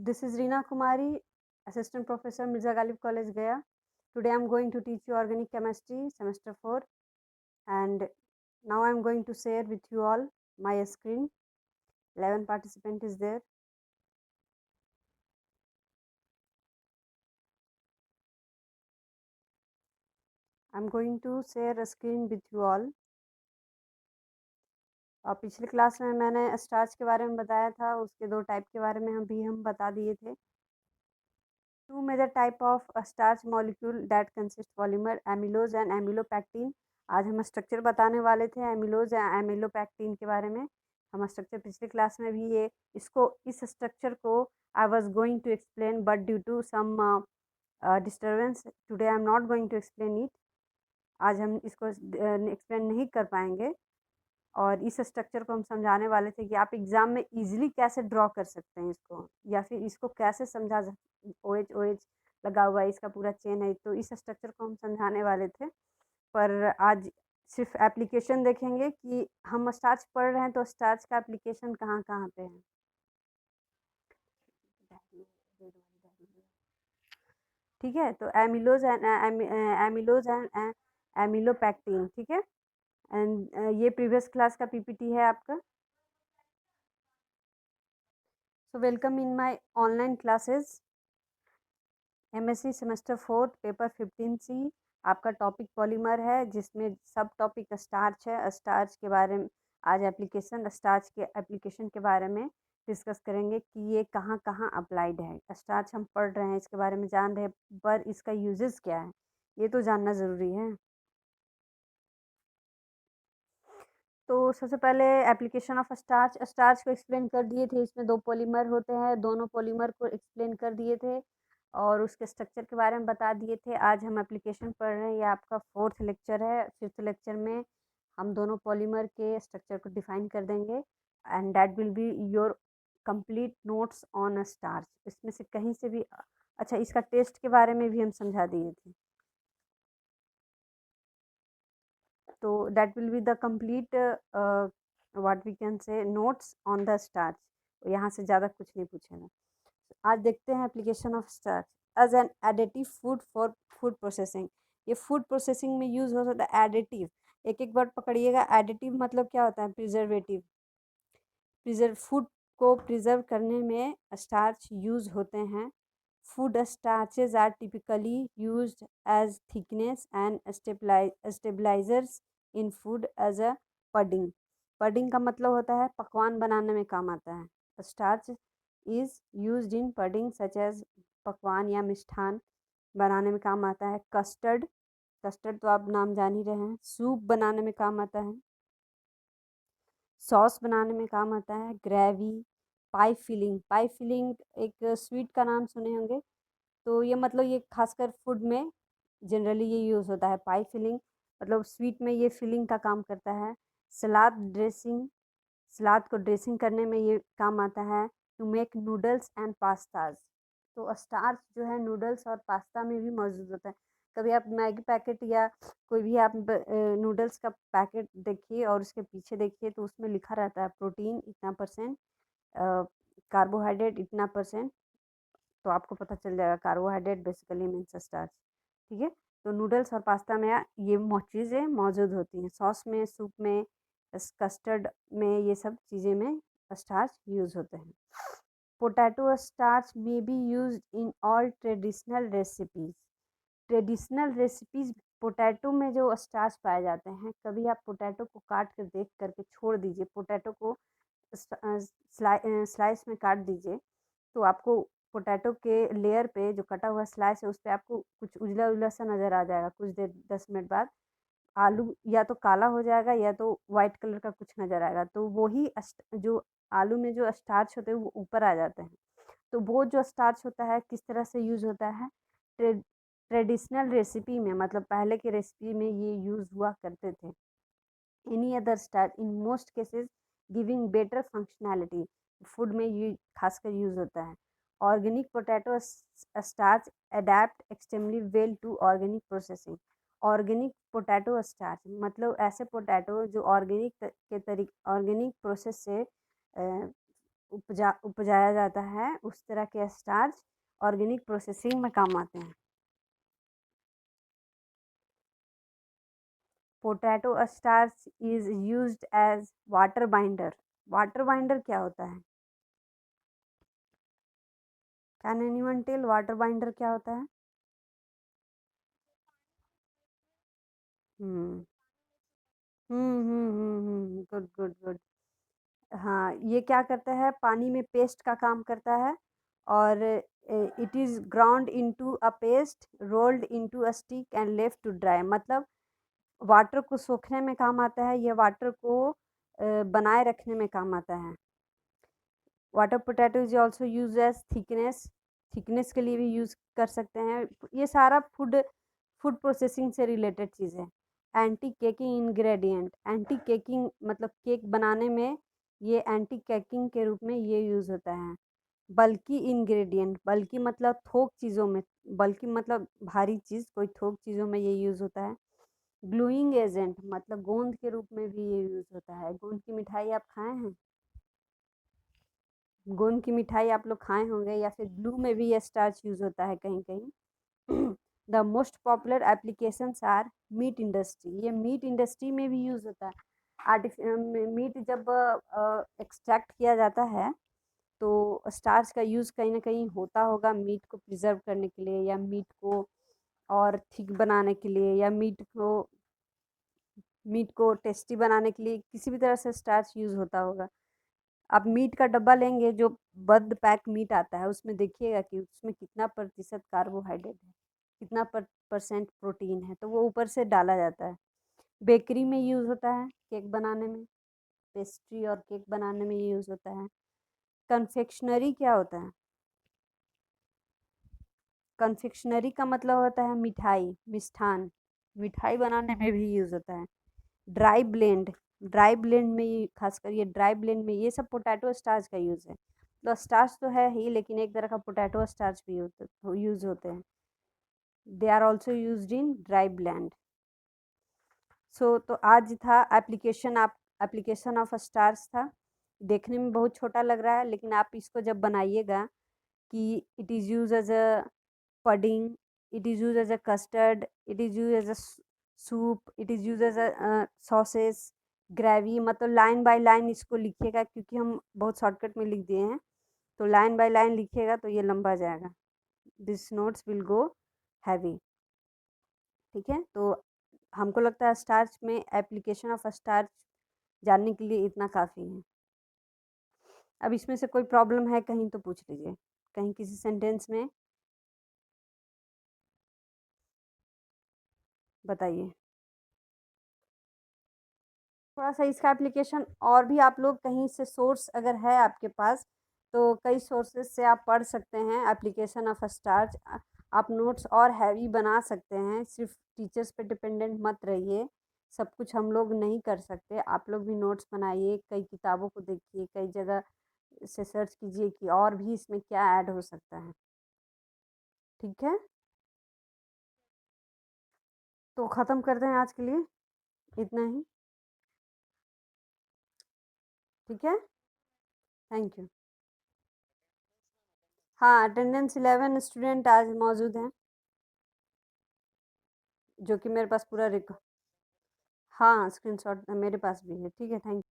This is Reena Kumari, Assistant Professor, Mirza Ghalib College, Gaya. Today I am going to teach you Organic Chemistry, Semester 4. And now I am going to share with you all my screen. 11 participant is there. I am going to share a screen with you all. और पिछले class में मैंने starch के बारे में बताया था, उसके 2 टाइप के बारे में हम बता दिए थे. 2 major type of starch molecule that consist polymer amylose and amylopectin. आज हम स्ट्रक्चर बताने वाले थे एमिलोज या एमिलोपैक्टिन के बारे में. हम स्ट्रक्चर पिछले क्लास में भी इस स्ट्रक्चर को I was going to explain, but due to some disturbance today I am not going to explain it. आज हम इसको एक्सप्लेन नहीं कर पाएंगे. और इस स्ट्रक्चर को हम समझाने वाले थे कि आप एग्ज़ाम में इजीली कैसे ड्रॉ कर सकते हैं इसको, या फिर इसको कैसे समझा OH OH लगा हुआ है, इसका पूरा चेन है. तो इस स्ट्रक्चर को हम समझाने वाले थे, पर आज सिर्फ एप्लीकेशन देखेंगे कि हम स्टार्च पढ़ रहे हैं तो स्टार्च का एप्लीकेशन कहाँ कहाँ पे है. ठीक है, तो एमिलोज एंड एमिलोपैक्टिन. ठीक है, एंड ये प्रीवियस क्लास का पीपीटी है आपका. So welcome in my online classes. MSc semester 4 paper 15C. आपका टॉपिक पॉलीमर है, जिसमें सब टॉपिक स्टार्च है. स्टार्च के बारे में आज स्टार्च के एप्लीकेशन के बारे में डिस्कस करेंगे कि ये कहाँ कहाँ अप्लाइड है. स्टार्च हम पढ़ रहे हैं, इसके बारे में जान रहे हैं, पर इसका यूजेस क्या है ये तो जानना ज़रूरी है. तो सबसे पहले एप्लीकेशन ऑफ स्टार्च को एक्सप्लेन कर दिए थे. इसमें 2 पॉलीमर होते हैं, दोनों पॉलीमर को एक्सप्लेन कर दिए थे और उसके स्ट्रक्चर के बारे में बता दिए थे. आज हम एप्लीकेशन पढ़ रहे हैं, ये आपका 4th लेक्चर है. 5th लेक्चर में हम दोनों पॉलीमर के स्ट्रक्चर को डिफाइन कर देंगे and that will be your complete notes on starch. इसमें से कहीं से भी अच्छा, इसका टेस्ट के बारे में भी हम समझा दिए थे. तो that will be the complete what we can say notes on the starch. यहाँ से ज़्यादा कुछ नहीं पूछेगा. आज देखते हैं application of starch as an additive food for food processing. ये फूड प्रोसेसिंग में यूज़ हो सकता है. एडिटिव, एक एक वर्ड पकड़िएगा. एडिटिव मतलब क्या होता है? प्रिजर्वेटिव. फूड को प्रिजर्व करने में स्टार्च यूज़ होते हैं. Food starches are typically used as thickness and stabilizers in food as a pudding. Pudding का मतलब होता है पकवान बनाने में काम आता है. Starch is used in pudding such as पकवान या मिष्ठान बनाने में काम आता है. कस्टर्ड तो आप नाम जान ही रहे हैं. सूप बनाने में काम आता है. सॉस बनाने में काम आता है. ग्रेवी, पाई फिलिंग एक स्वीट का नाम सुने होंगे. तो ये मतलब ये खासकर फूड में जनरली ये यूज़ होता है. पाई फिलिंग मतलब स्वीट में ये फिलिंग का काम करता है. सलाद को ड्रेसिंग करने में ये काम आता है. To make noodles and pastas. तो स्टार्च जो है नूडल्स और पास्ता में भी मौजूद होता है. कभी आप मैगी पैकेट या कोई भी आप नूडल्स का पैकेट देखिए और उसके पीछे देखिए, तो उसमें लिखा रहता है प्रोटीन इतना %, कार्बोहाइड्रेट इतना %. तो आपको पता चल जाएगा कार्बोहाइड्रेट बेसिकली मीन्स स्टार्च. ठीक है, तो नूडल्स और पास्ता में ये चीज़ें मौजूद होती हैं. सॉस में, सूप में, कस्टर्ड में, ये सब चीज़ें में स्टार्च यूज़ होते हैं. पोटैटो स्टार्च में B use in all traditional recipes. Potato में जो स्टार्च पाए जाते हैं, कभी आप पोटैटो को काट कर देख करके छोड़ दीजिए, पोटैटो को स्लाइस में काट दीजिए, तो आपको पोटैटो के लेयर पे जो कटा हुआ स्लाइस है, उस पे आपको कुछ उजला-उजला सा नज़र आ जाएगा. कुछ देर 10 मिनट बाद आलू या तो काला हो जाएगा या तो वाइट कलर का कुछ नज़र आएगा. तो वही जो आलू में जो स्टार्च होते हैं वो ऊपर आ जाते हैं. तो वो जो स्टार्च होता है किस तरह से यूज़ होता है? ट्रेडिशनल रेसिपी में, मतलब पहले की रेसिपी में ये यूज़ हुआ करते थे. Any other starch in most cases giving better functionality. Food में ये खासकर यूज़ होता है. Organic potato starch adept extremely well to organic processing. Organic potato starch मतलब ऐसे पोटैटो जो ऑर्गेनिक प्रोसेस से उपजाया जाता है, उस तरह के स्टार्च ऑर्गेनिक प्रोसेसिंग में काम आते हैं। Potato starch is used as water binder. Water binder क्या होता है? Can anyone tell water binder क्या होता है? Hmm good good good. हाँ, ये क्या करता है, पानी में पेस्ट का काम करता है, और it is ground into a paste rolled into a stick and left to dry. मतलब वाटर को सोखने में काम आता है, ये वाटर को बनाए रखने में काम आता है। Water potato is also use as thickness, thickness के लिए भी यूज़ कर सकते हैं। ये सारा फूड फूड प्रोसेसिंग से रिलेटेड चीज़ है। Anti caking ingredient, anti caking मतलब केक बनाने में ये एंटी केकिंग के रूप में ये यूज़ होता है। बल्कि इंग्रेडिएंट, बल्कि मतलब थोक चीज़ों में, बल्कि मतलब भारी चीज़, कोई थोक चीज़ों में ये यूज़ होता है। ग्लूइंग एजेंट मतलब गोंद के रूप में भी ये यूज़ होता है। गोंद की मिठाई आप खाए हैं? गोंद की मिठाई आप लोग खाए होंगे, या फिर ग्लू में भी ये स्टार्च यूज़ होता है कहीं कहीं। The most popular applications are meat industry, ये मीट इंडस्ट्री में भी यूज़ होता है। मीट जब एक्सट्रैक्ट किया जाता है, तो स्टार्च का यूज़ कहीं ना कहीं होता होगा मीट को प्रिजर्व करने के लिए, या मीट को और थिक बनाने के लिए, या मीट को टेस्टी बनाने के लिए किसी भी तरह से स्टार्च यूज़ होता होगा। आप मीट का डब्बा लेंगे, जो बंद पैक मीट आता है, उसमें देखिएगा कि उसमें कितना प्रतिशत कार्बोहाइड्रेट है, कितना परसेंट प्रोटीन है, तो वो ऊपर से डाला जाता है। बेकरी में यूज़ होता है, केक बनाने में, पेस्ट्री और केक बनाने में यूज़ होता है। कन्फेक्शनरी क्या होता है? कन्फेक्शनरी का मतलब होता है मिठाई, मिष्ठान, मिठाई बनाने में भी यूज़ होता है। ड्राई ब्लेंड, ड्राई ब्लेंड में ये खासकर, ये ड्राई ब्लेंड में ये सब पोटैटो स्टार्च का यूज़ है। तो स्टार्च तो है ही, लेकिन एक तरह का पोटैटो स्टार्च भी यूज़ होते हैं। They are also used in dry blend. तो आज था एप्लीकेशन ऑफ स्टार्च था। देखने में बहुत छोटा लग रहा है, लेकिन आप इसको जब बनाइएगा कि it is use as a pudding, it is used as a custard, it is used as a soup, it is used as a sauces, gravy, मतलब लाइन बाय लाइन इसको लिखिएगा, क्योंकि हम बहुत शॉर्टकट में लिख दिए हैं। तो लाइन बाय लाइन लिखिएगा तो ये लंबा जाएगा। This notes will go heavy. ठीक है, तो हमको लगता है स्टार्च में एप्लीकेशन ऑफ स्टार्च जानने के लिए इतना काफ़ी है। अब इसमें से कोई प्रॉब्लम है कहीं तो पूछ लीजिए, कहीं किसी सेंटेंस में बताइए। थोड़ा-सा इसका एप्लीकेशन और भी आप लोग कहीं से सोर्स अगर है आपके पास, तो कई सोर्सेज़ से आप पढ़ सकते हैं एप्लीकेशन ऑफ स्टार्च। आप नोट्स और हैवी बना सकते हैं, सिर्फ़ टीचर्स पे डिपेंडेंट मत रहिए। सब कुछ हम लोग नहीं कर सकते, आप लोग भी नोट्स बनाइए, कई किताबों को देखिए, कई जगह से सर्च कीजिए कि और भी इसमें क्या ऐड हो सकता है। ठीक है? तो ख़त्म करते हैं आज के लिए, इतना ही। ठीक है? Thank you. हाँ, अटेंडेंस 11 स्टूडेंट आज मौजूद हैं, जो कि मेरे पास पूरा हाँ, स्क्रीनशॉट मेरे पास भी है। ठीक है, थैंक